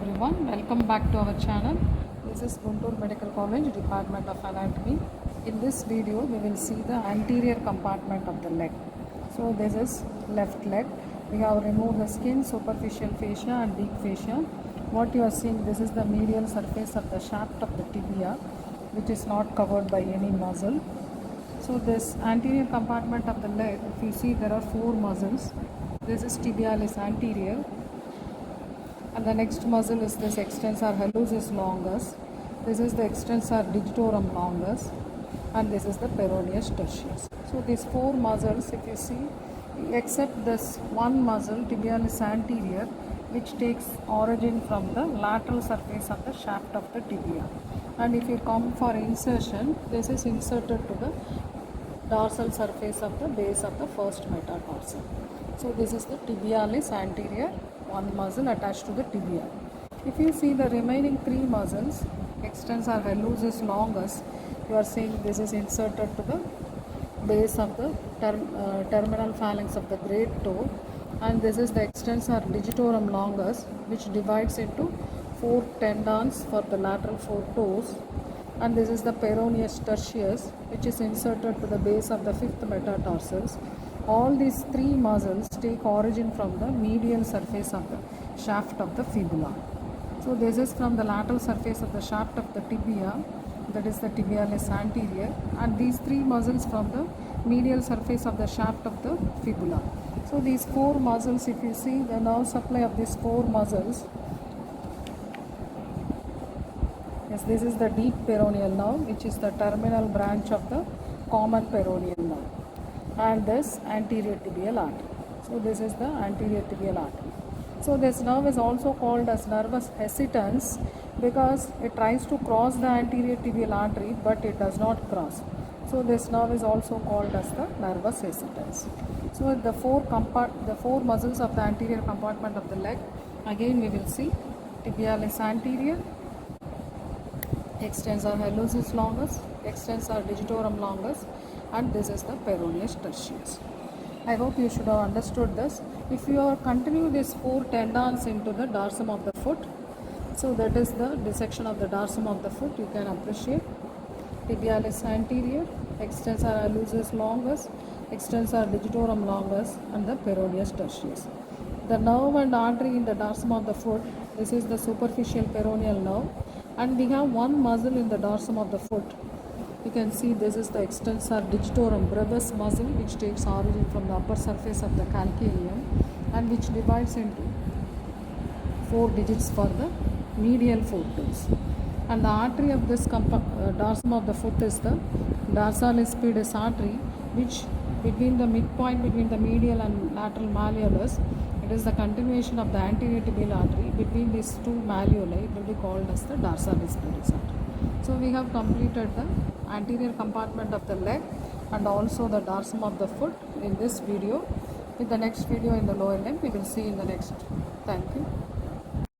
everyone, welcome back to our channel. This is Guntur Medical College, Department of Anatomy. In this video, we will see the anterior compartment of the leg. So this is left leg. We have removed the skin, superficial fascia and deep fascia. What you are seeing, this is the medial surface of the shaft of the tibia, which is not covered by any muscle. So this anterior compartment of the leg, if you see, there are four muscles. This is tibialis anterior. And the next muscle is this extensor hallucis longus. This is the extensor digitorum longus. And this is the PERONEUS tertius. So these four muscles, if you see, except this one muscle, tibialis anterior, which takes origin from the lateral surface of the shaft of the tibia. And if you come for insertion, this is inserted to the dorsal surface of the base of the first metatarsal. So this is the tibialis anterior, one muscle attached to the tibia. If you see the remaining three muscles, extensor hallucis longus, you are seeing this is inserted to the base of the terminal phalanx of the great toe, and this is the extensor digitorum longus, which divides into four tendons for the lateral four toes, and this is the PERONEUS tertius, which is inserted to the base of the fifth metatarsals. All these three muscles take origin from the medial surface of the shaft of the fibula. So this is from the lateral surface of the shaft of the tibia, that is the tibialis anterior, and these three muscles from the medial surface of the shaft of the fibula. So these four muscles, if you see the nerve supply of these four muscles, yes, this is the deep peroneal nerve, which is the terminal branch of the common peroneal nerve, and this anterior tibial artery. So this is the anterior tibial artery. So this nerve is also called as nervus hesitans because it tries to cross the anterior tibial artery, but it does not cross. So this nerve is also called as the nervus hesitans. So the four muscles of the anterior compartment of the leg, again we will see tibialis anterior, extensor hallucis longus, extensor digitorum longus, and this is the PERONEUS tertius. I hope you should have understood this. If you continue these four tendons into the dorsum of the foot, so that is the dissection of the dorsum of the foot, you can appreciate tibialis anterior, extensor hallucis longus, extensor digitorum longus, and the PERONEUS tertius. The nerve and artery in the dorsum of the foot, this is the superficial peroneal nerve, and we have one muscle in the dorsum of the foot. You can see this is the extensor digitorum brevis muscle, which takes origin from the upper surface of the calcaneum and which divides into four digits for the medial four toes. And the artery of this dorsum of the foot is the dorsalis pedis artery, which between the midpoint between the medial and lateral malleolus, it is the continuation of the anterior tibial artery. Between these two malleoli, it will be called as the dorsalis pedis artery. So we have completed the anterior compartment of the leg and also the dorsum of the foot in this video. In the next video in the lower limb, we will see in the next. Thank you.